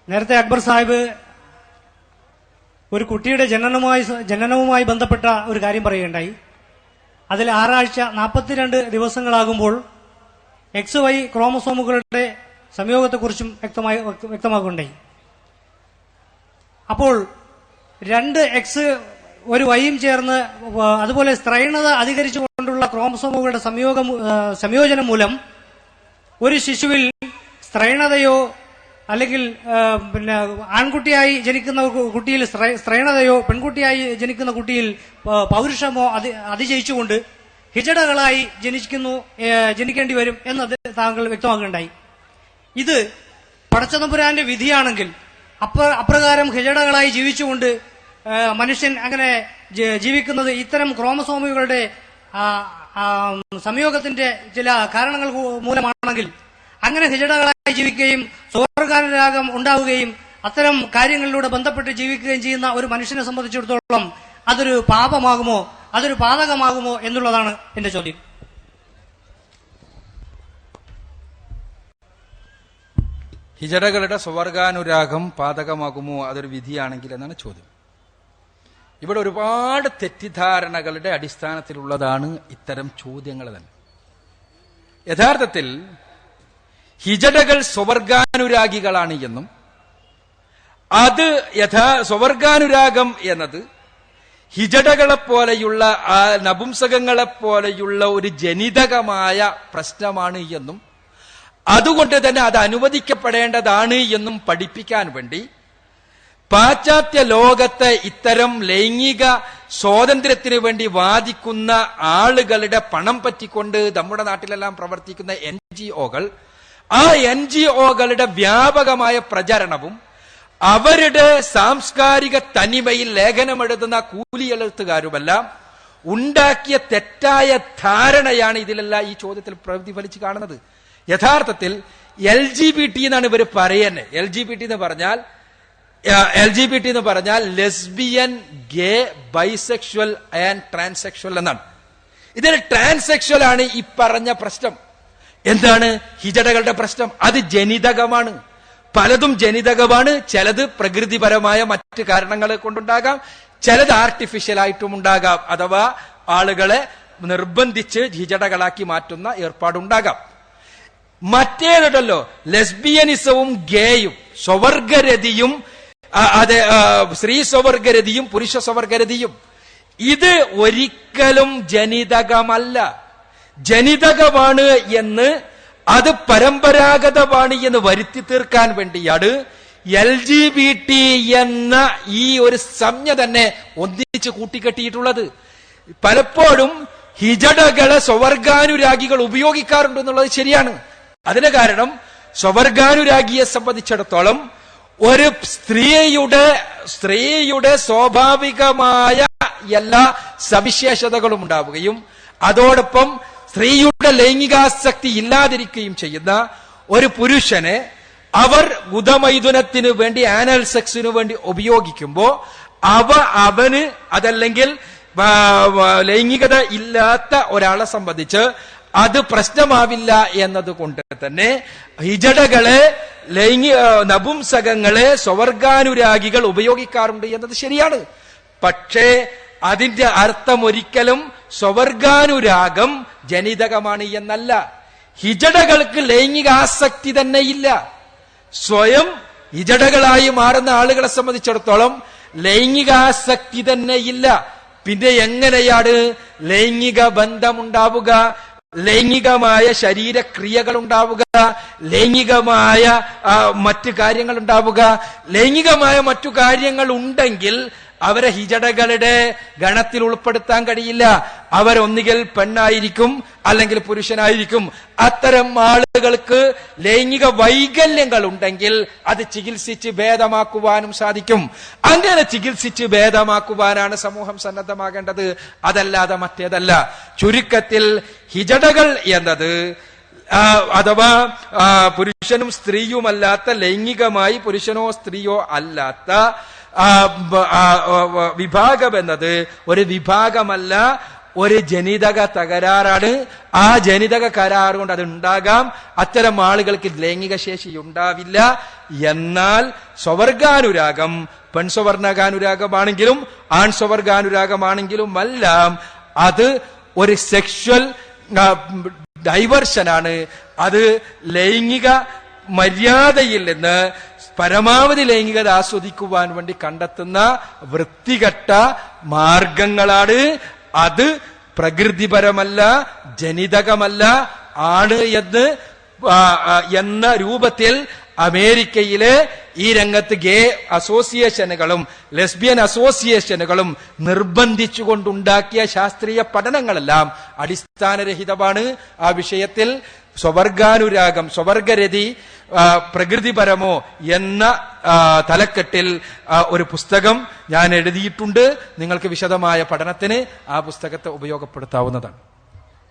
നേരത്തെ അക്ബർ സാഹിബ് ഒരു കുട്ടിയുടെ ജനനവുമായി ബന്ധപ്പെട്ട ഒരു കാര്യം പറയുകയുണ്ടായി. അതിൽ 6 ആഴ്ച 42 ദിവസങ്ങളാകുമ്പോൾ XY ക്രോമസോമുകളുടെ സംയോഗത്തെക്കുറിച്ചും വ്യക്തമാകുകയുണ്ടായി. അപ്പോൾ 2 X ഒരു Yയും ചേർന്ന് അതുപോലെ സ്ത്രൈണത അധികരിച്ചുകൊണ്ടുള്ള ക്രോമസോമുകളുടെ സംയോജനം മൂലം ഒരു ശിശുവിൽ സ്ത്രൈണതയോ അല്ലെങ്കിൽ ആൺകുട്ടിയായി ജനിക്കുന്ന കുട്ടിയിൽ സ്ത്രൈണതയോ പെൺകുട്ടിയായി ജനിക്കുന്ന കുട്ടിയിൽ പൗരുഷമോ അതിജയിച്ചുകൊണ്ട് ഹിജടകളായി ജനിക്കേണ്ടി വരും എന്നത് താങ്കൾ വ്യക്തമാക്കുകയുണ്ടായി. ഇത് പടച്ചതമ്പുരാന്റെ വിധിയാണെങ്കിൽ അപ്രകാരം ഹിജടകളായി ജീവിച്ചുകൊണ്ട് മനുഷ്യൻ അങ്ങനെ ജീവിക്കുന്നത് ഇത്തരം ക്രോമസോമുകളുടെ സംയോഗത്തിന്റെ ചില കാരണങ്ങൾ മൂലമാണെങ്കിൽ അങ്ങനെ ഹിജടകളായി ജീവിക്കുകയും സ്വർഗാനുരാഗം ഉണ്ടാവുകയും അത്തരം കാര്യങ്ങളിലൂടെ ബന്ധപ്പെട്ട് ജീവിക്കുകയും ചെയ്യുന്ന ഒരു മനുഷ്യനെ സംബന്ധിച്ചിടത്തോളം അതൊരു പാപമാകുമോ, അതൊരു പാതകമാകുമോ എന്നുള്ളതാണ് എന്റെ ചോദ്യം. ഹിജടകളുടെ സ്വർഗാനുരാഗം പാതകമാകുമോ, അതൊരു വിധിയാണെങ്കിൽ എന്നാണ് ചോദ്യം. ഇവിടെ ഒരുപാട് തെറ്റിദ്ധാരണകളുടെ അടിസ്ഥാനത്തിലുള്ളതാണ് ഇത്തരം ചോദ്യങ്ങൾ തന്നെ. യഥാർത്ഥത്തിൽ ഹിജടകൾ സ്വർഗാനുരാഗികളാണ് എന്നും അത് സ്വർഗാനുരാഗം എന്നത് ഹിജടകളെപ്പോലെയുള്ള നപുംസകങ്ങളെപ്പോലെയുള്ള ഒരു ജനിതകമായ പ്രശ്നമാണ് എന്നും അതുകൊണ്ട് തന്നെ അത് അനുവദിക്കപ്പെടേണ്ടതാണ് എന്നും പഠിപ്പിക്കാൻ വേണ്ടി പാശ്ചാത്യ ലോകത്തെ ഇത്തരം ലൈംഗിക സ്വാതന്ത്ര്യത്തിന് വേണ്ടി വാദിക്കുന്ന ആളുകളുടെ പണം പറ്റിക്കൊണ്ട് നമ്മുടെ നാട്ടിലെല്ലാം പ്രവർത്തിക്കുന്ന NGOകൾ, ആ NGOകളുടെ വ്യാപകമായ പ്രചരണവും അവരുടെ സാംസ്കാരിക തനിമയിൽ ലേഖനമെഴുതുന്ന കൂലിയെഴുത്തുകാരുമെല്ലാം ഉണ്ടാക്കിയ തെറ്റായ ധാരണയാണ് ഇതിലെല്ലാം ഈ ചോദ്യത്തിൽ പ്രതിഫലിച്ച് കാണുന്നത്. യഥാർത്ഥത്തിൽ LGBT എന്നാണ് ഇവർ പറയുന്നത്. LGBT എന്ന് പറഞ്ഞാൽ lesbian, gay, bisexual and transsexual എന്നാണ്. ഇതിൽ ട്രാൻസെക്ഷൽ ആണ് ഈ പറഞ്ഞ പ്രശ്നം. എന്താണ് ഹിജടകളുടെ പ്രശ്നം? അത് ജനിതകമാണ്. പലതും ജനിതകമാണ്. ചിലത് പ്രകൃതിപരമായ മറ്റ് കാരണങ്ങളെ കൊണ്ടുണ്ടാകാം, ചിലത് ആർട്ടിഫിഷ്യൽ ആയിട്ടും ഉണ്ടാകാം. അഥവാ ആളുകളെ നിർബന്ധിച്ച് ഹിജടകളാക്കി മാറ്റുന്ന ഏർപ്പാടുണ്ടാകാം. മറ്റേതുണ്ടല്ലോ, ലെസ്ബിയനിസവും ഗേയും സ്വവർഗരതിയും, അതെ, സ്ത്രീ സ്വവർഗരതിയും പുരുഷ സ്വവർഗരതിയും, ഇത് ഒരിക്കലും ജനിതകമല്ല. ജനിതകമാണ് എന്ന്, അത് പരമ്പരാഗതമാണ് എന്ന് വരുത്തി തീർക്കാൻ വേണ്ടിയാണ് LGBT എന്ന ഈ ഒരു സംജ്ഞ തന്നെ ഒന്നിച്ച് കൂട്ടിക്കെട്ടിയിട്ടുള്ളത്. പലപ്പോഴും ഹിജടകളെ സ്വവർഗാനുരാഗികൾ ഉപയോഗിക്കാറുണ്ട് എന്നുള്ളത് ശരിയാണ്. അതിന് കാരണം സ്വവർഗാനുരാഗിയെ സംബന്ധിച്ചിടത്തോളം ഒരു സ്ത്രീയുടെ സ്വാഭാവികമായ എല്ലാ സവിശേഷതകളും ഉണ്ടാവുകയും അതോടൊപ്പം സ്ത്രീയുടെ ലൈംഗികാസക്തി ഇല്ലാതിരിക്കുകയും ചെയ്യുന്ന ഒരു പുരുഷനെ അവർ ഗുദമൈഥുനത്തിന് വേണ്ടി, ആനൽ സെക്സിനു വേണ്ടി ഉപയോഗിക്കുമ്പോൾ അവന് അതല്ലെങ്കിൽ ലൈംഗികത ഇല്ലാത്ത ഒരാളെ സംബന്ധിച്ച് അത് പ്രശ്നമാവില്ല എന്നതുകൊണ്ട് തന്നെ ഹിജടകളെ, നപുംസകങ്ങളെ സ്വവർഗാനുരാഗികൾ ഉപയോഗിക്കാറുണ്ട് എന്നത് ശരിയാണ്. പക്ഷേ അതിന്റെ അർത്ഥം ഒരിക്കലും സ്വവർഗാനുരാഗം ജനിതകമാണ് എന്നല്ല. ഹിജടകൾക്ക് ലൈംഗിക ആസക്തി തന്നെ ഇല്ല. സ്വയം ഹിജടകളായി മാറുന്ന ആളുകളെ സംബന്ധിച്ചിടത്തോളം ലൈംഗികാസക്തി തന്നെ ഇല്ല. പിന്നെ എങ്ങനെയാണ് ലൈംഗിക ബന്ധമുണ്ടാവുക, ലൈംഗികമായ ശരീരക്രിയകൾ ഉണ്ടാവുക, ലൈംഗികമായ മറ്റു കാര്യങ്ങൾ ഉണ്ടാവുക? ലൈംഗികമായ മറ്റു കാര്യങ്ങൾ ഉണ്ടെങ്കിൽ അവരെ ഹിജടകളുടെ ഗണത്തിൽ ഉൾപ്പെടുത്താൻ കഴിയില്ല. അവരൊന്നുകിൽ പെണ്ണായിരിക്കും അല്ലെങ്കിൽ പുരുഷനായിരിക്കും. അത്തരം ആളുകൾക്ക് ലൈംഗിക വൈകല്യങ്ങൾ ഉണ്ടെങ്കിൽ അത് ചികിത്സിച്ച് ഭേദമാക്കുവാനും സാധിക്കും. അങ്ങനെ ചികിത്സിച്ച് ഭേദമാക്കുവാനാണ് സമൂഹം സന്നദ്ധമാകേണ്ടത്, അതല്ലാതെ മറ്റേതല്ല. ചുരുക്കത്തിൽ ഹിജടകൾ എന്നത് അഥവാ പുരുഷനും സ്ത്രീയുമല്ലാത്ത, ലൈംഗികമായി പുരുഷനോ സ്ത്രീയോ അല്ലാത്ത വിഭാഗം എന്നത് ഒരു വിഭാഗമല്ല, ഒരു ജനിതക തകരാറാണ്. ആ ജനിതക കരാർ കൊണ്ട് അത് ഉണ്ടാകാം. അത്തരം ആളുകൾക്ക് ലൈംഗിക ശേഷി ഉണ്ടാവില്ല. എന്നാൽ സ്വവർഗാനുരാഗം പെൺസ്വർഗാനുരാഗമാണെങ്കിലും ആൺസ്വർഗാനുരാഗമാണെങ്കിലും എല്ലാം അത് ഒരു സെക്ഷൽ ഡൈവേർഷനാണ്. അത് ലൈംഗിക മര്യാദയിൽ നിന്ന് പരമാവധി ലൈംഗികത ആസ്വദിക്കുവാൻ വേണ്ടി കണ്ടെത്തുന്ന വൃത്തികെട്ട മാർഗങ്ങളാണ്. അത് പ്രകൃതിപരമല്ല, ജനിതകമല്ല, ആണ് എന്ന രൂപത്തിൽ അമേരിക്കയിലെ ഈ രംഗത്ത് ഗേ അസോസിയേഷനുകളും ലെസ്ബിയൻ അസോസിയേഷനുകളും നിർബന്ധിച്ചുകൊണ്ടുണ്ടാക്കിയ ശാസ്ത്രീയ പഠനങ്ങളെല്ലാം അടിസ്ഥാനരഹിതമാണ്. ആ വിഷയത്തിൽ സ്വവർഗാനുരാഗം, സ്വവർഗരതി പ്രകൃതിപരമോ എന്ന തലക്കെട്ടിൽ ഒരു പുസ്തകം ഞാൻ എഴുതിയിട്ടുണ്ട്. നിങ്ങൾക്ക് വിശദമായ പഠനത്തിന് ആ പുസ്തകത്തെ ഉപയോഗപ്പെടുത്താവുന്നതാണ്.